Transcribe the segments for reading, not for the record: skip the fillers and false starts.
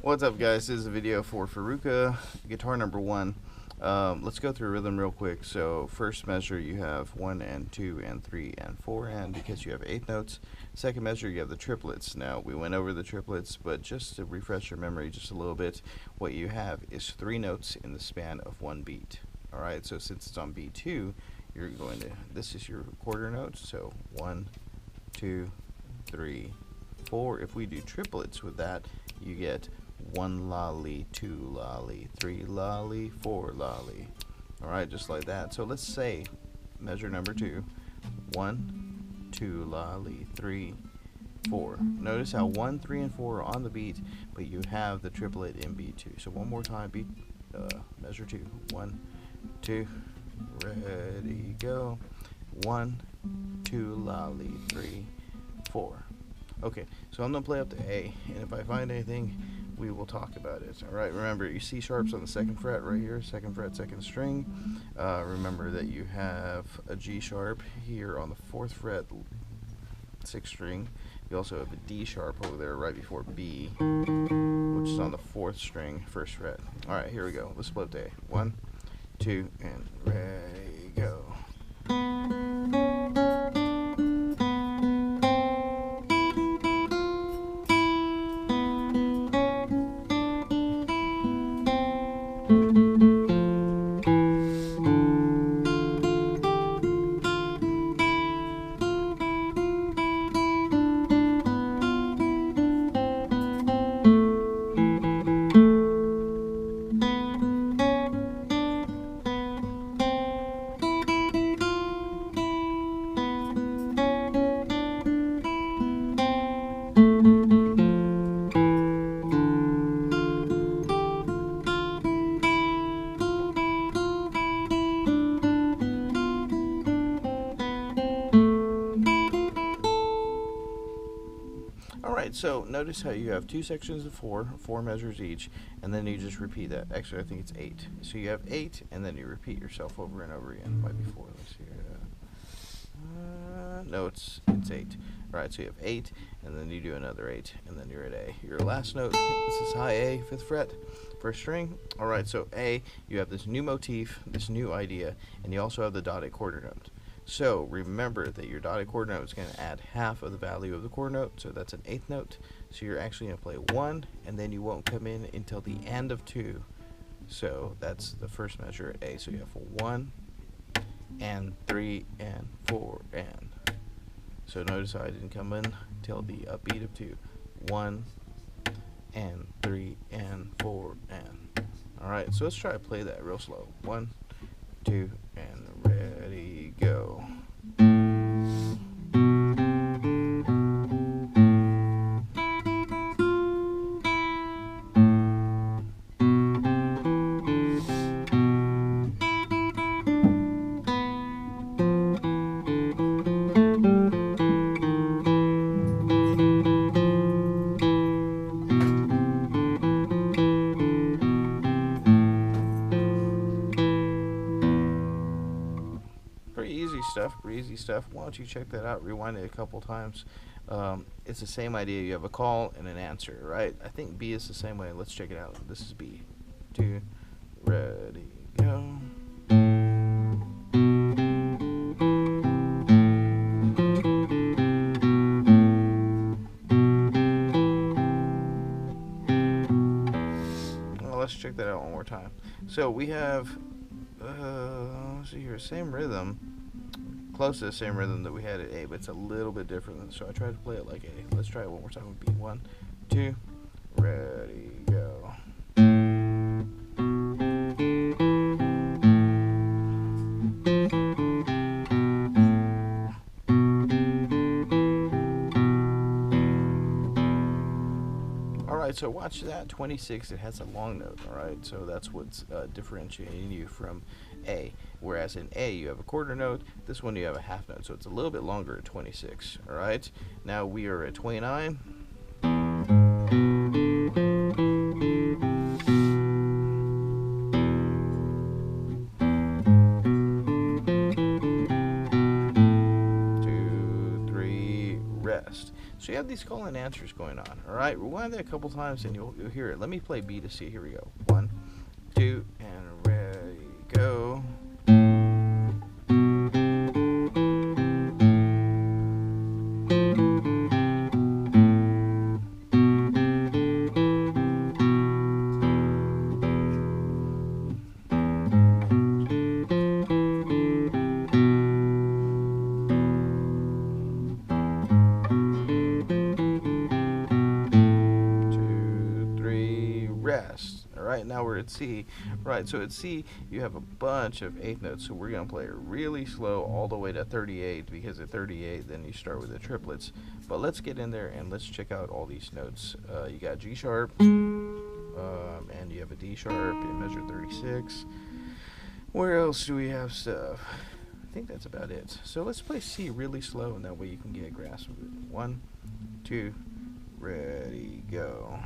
What's up, guys? This is a video for Farruca Guitar number 1. Let's go through rhythm real quick. So first measure you have 1 and 2 and 3 and 4, and because you have 8 notes. Second measure you have the triplets. Now we went over the triplets, but just to refresh your memory just a little bit, what you have is 3 notes in the span of 1 beat. Alright, so since it's on B2, you're going to, this is your quarter notes, so 1, 2, 3, 4. If we do triplets with that, you get 1 lolly, 2 lolly, 3 lolly, 4 lolly. Alright, just like that. So let's say measure number 2. 1, 2 lolly, 3, 4. Notice how 1, 3, and 4 are on the beat, but you have the triplet in B2. So one more time, measure 2. 1, 2, ready, go. 1, 2 lolly, 3, 4. Okay, so I'm going to play up to A, and if I find anything, we will talk about it. Alright, remember, you C sharp's on the 2nd fret right here, 2nd fret, 2nd string. Remember that you have a G sharp here on the 4th fret, 6th string. You also have a D sharp over there right before B, which is on the 4th string, 1st fret. Alright, here we go. Let's split up to A. 1, 2, and ready, go. Alright, so notice how you have 2 sections of 4 measures each, and then you just repeat that. Actually, I think it's 8. So you have 8, and then you repeat yourself over and over again. Might be 4. Let's see. No, it's 8. Alright, so you have 8, and then you do another 8, and then you're at A. Your last note, this is high A, 5th fret, 1st string. Alright, so A, you have this new motif, this new idea, and you also have the dotted quarter note. So remember that your dotted quarter note is going to add half of the value of the quarter note, so that's an 8th note. So you're actually going to play 1, and then you won't come in until the end of 2. So that's the first measure at A. So you have 1, and 3, and 4, and. So notice how I didn't come in till the upbeat of 2. 1, and 3, and 4, and. Alright, so let's try to play that real slow. 1, 2, and ready, go. Pretty easy stuff. Why don't you check that out, rewind it a couple times. It's the same idea. You have a call and an answer, right? I think B is the same way. Let's check it out. This is B. 2, ready, go. Well, let's check that out one more time. So we have let's see here, same rhythm, close to the same rhythm that we had at A, but it's a little bit different. So I tried to play it like A. Let's try it one more time with B. 1, 2, ready, go. Alright, so watch that. 26, it has a long note, alright? So that's what's differentiating you from A. Whereas in A, you have a quarter note. This one, you have a half note. So it's a little bit longer at 26, alright? Now we are at 29. So you have these call and answers going on. All right, rewind that a couple times and you'll hear it. Let me play B to C. Here we go. 1, 2, and ready, go. Rest. All right, now we're at C. Right, so at C you have a bunch of eighth notes, so we're going to play it really slow all the way to 38, because at 38 then you start with the triplets. But let's get in there and let's check out all these notes. You got G sharp, and you have a D sharp in measure 36. Where else do we have stuff? I think that's about it. So let's play C really slow, and that way you can get a grasp of it. 1, 2, ready, go.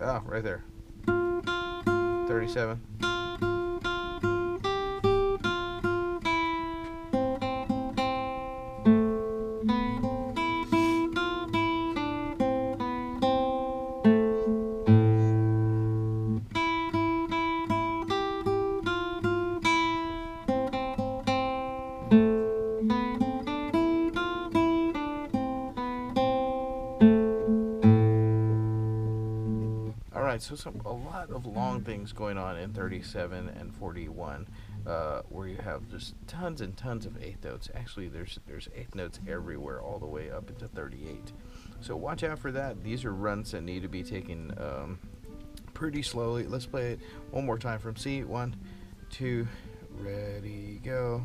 Ah, right there. 37. So a lot of long things going on in 37 and 41, where you have just tons and tons of eighth notes. Actually, there's eighth notes everywhere, all the way up into 38. So watch out for that. These are runs that need to be taken pretty slowly. Let's play it one more time from C. 1, 2, ready, go.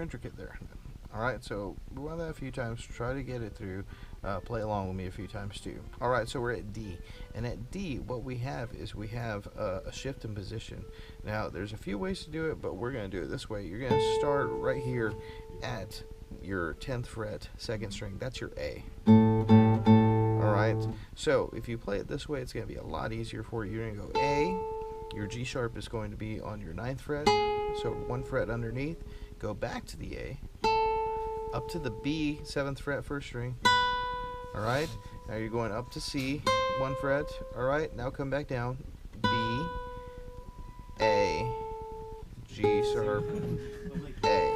Intricate there. Alright, so run that a few times, try to get it through, play along with me a few times too. Alright, so we're at D, and at D what we have is we have a shift in position. Now there's a few ways to do it, but we're going to do it this way. You're going to start right here at your 10th fret, 2nd string. That's your A. Alright, so if you play it this way, it's going to be a lot easier for you. You're going to go A, your G sharp is going to be on your 9th fret, so 1 fret underneath. Go back to the A, up to the B, 7th fret, 1st string. Alright, now you're going up to C, 1 fret. Alright, now come back down. B, A, G sharp, A.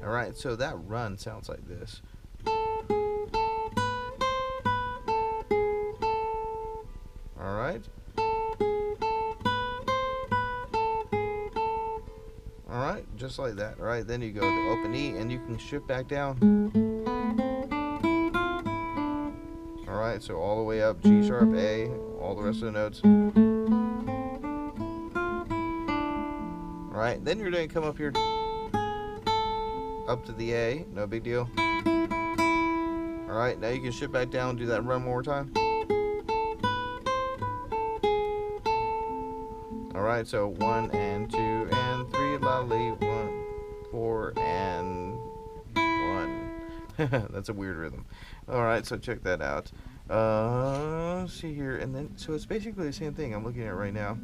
Alright, so that run sounds like this. Alright. Alright, just like that. Alright, then you go to open E and you can shift back down. Alright, so all the way up, G sharp, A, all the rest of the notes. Alright, then you're going to come up here, up to the A, no big deal. Alright, now you can shift back down, do that run one more time. Alright, so 1 and 2 and 3, lolly, 1, 4 and 1. That's a weird rhythm. Alright, so check that out. See here, and then, so it's basically the same thing I'm looking at right now.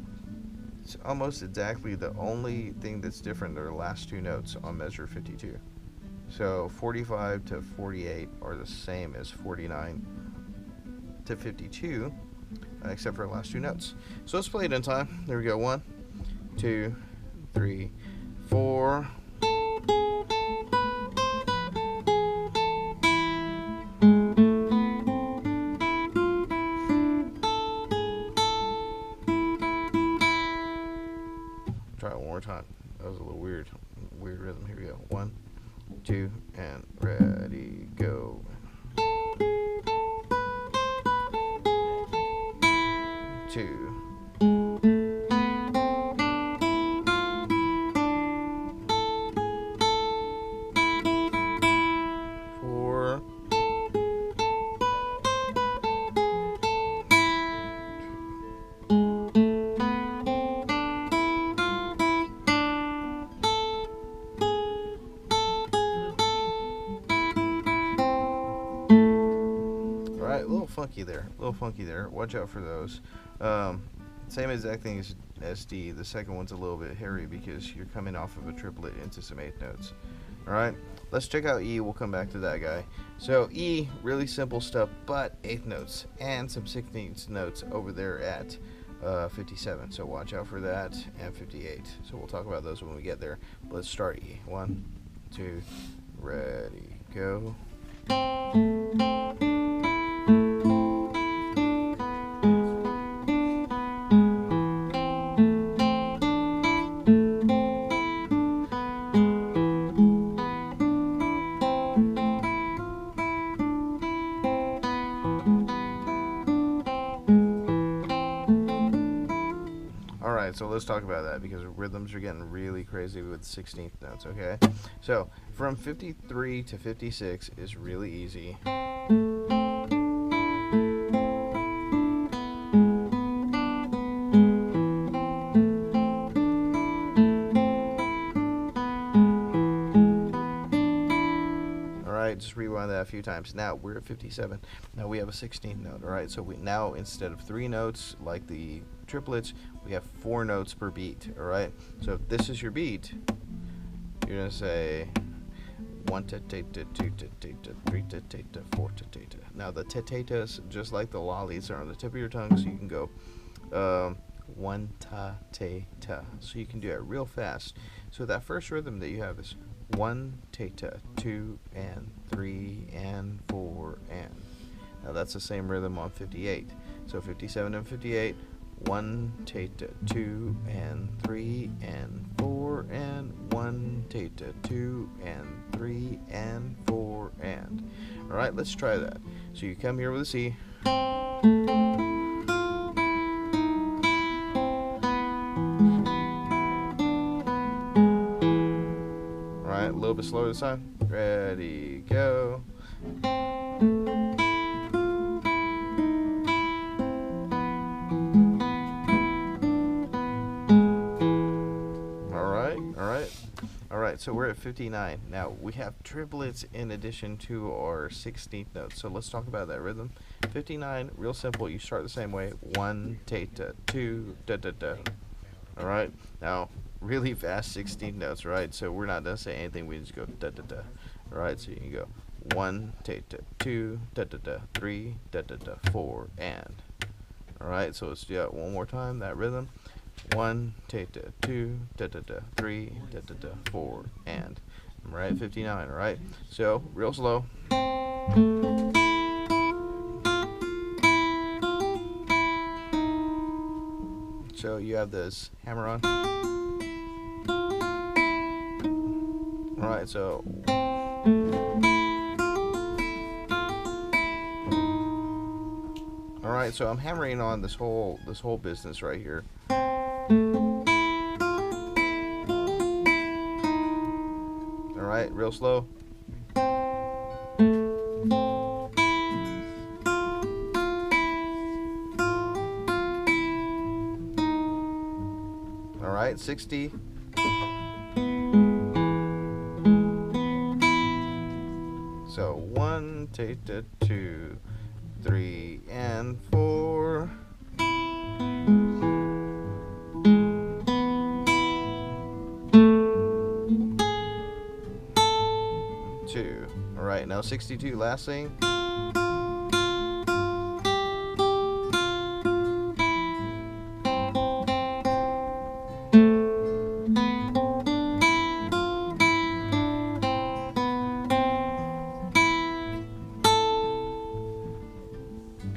It's almost exactly the only thing that's different are the last two notes on measure 52. So 45 to 48 are the same as 49 to 52. Except for the last two notes. So let's play it in time. There we go. 1, 2, 3, 4. time. That was a little weird rhythm. Here we go. 1, 2, and ready, go. 2. 4. Alright, a little funky there. Watch out for those. Same exact thing as D. The second one's a little bit hairy because you're coming off of a triplet into some 8th notes. Alright, let's check out E. We'll come back to that guy. So E, really simple stuff, but 8th notes and some 16th notes over there at 57. So watch out for that, and 58. So we'll talk about those when we get there. Let's start E. 1, 2, ready, go. Alright, so let's talk about that because rhythms are getting really crazy with 16th notes, okay? So, from 53 to 56 is really easy. Alright, just rewind that a few times. Now, we're at 57. Now we have a 16th note, alright? So we now, instead of 3 notes like the triplets, we have 4 notes per beat, alright? So if this is your beat, you're going to say 1 ta-ta-ta, 2 ta-ta-ta, 3 ta-ta-ta, 4 ta-ta-ta. Now the ta-ta-tas, just like the lollies, are on the tip of your tongue, so you can go 1 ta-ta-ta. So you can do it real fast. So that first rhythm that you have is 1 ta-ta, 2 and 3 and 4 and. Now that's the same rhythm on 58. So 57 and 58, 1 ta-ta, 2 and 3 and 4 and 1 ta-ta, 2 and 3 and 4 and. Alright, let's try that. So you come here with a C. Alright, a little bit slower this time. Ready, go. Alright, so we're at 59. Now, we have triplets in addition to our 16th notes. So let's talk about that rhythm. 59, real simple. You start the same way. 1 ta-ta, 2 da-da-da. Alright, now, really fast 16th notes, right? So we're not going to say anything. We just go da-da-da. Alright, so you can go 1 ta-ta, 2 da-da-da, 3 da-da-da, 4 and. Alright, so let's do that one more time, that rhythm. 1 ta-ta, 2 da-da-da, 3 da-da-da, 4 and. I'm right at 59, alright? So, real slow. So you have this hammer on. Alright, so alright, so I'm hammering on this whole business right here. Alright, real slow. Alright, 60. So 1 ta-ta, 2, 3 and 4. 2. Alright, now 62, last thing.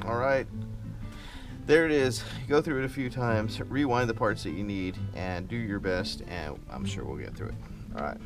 Alright, there it is go through it a few times, rewind the parts that you need, and do your best, and I'm sure we'll get through it. All right.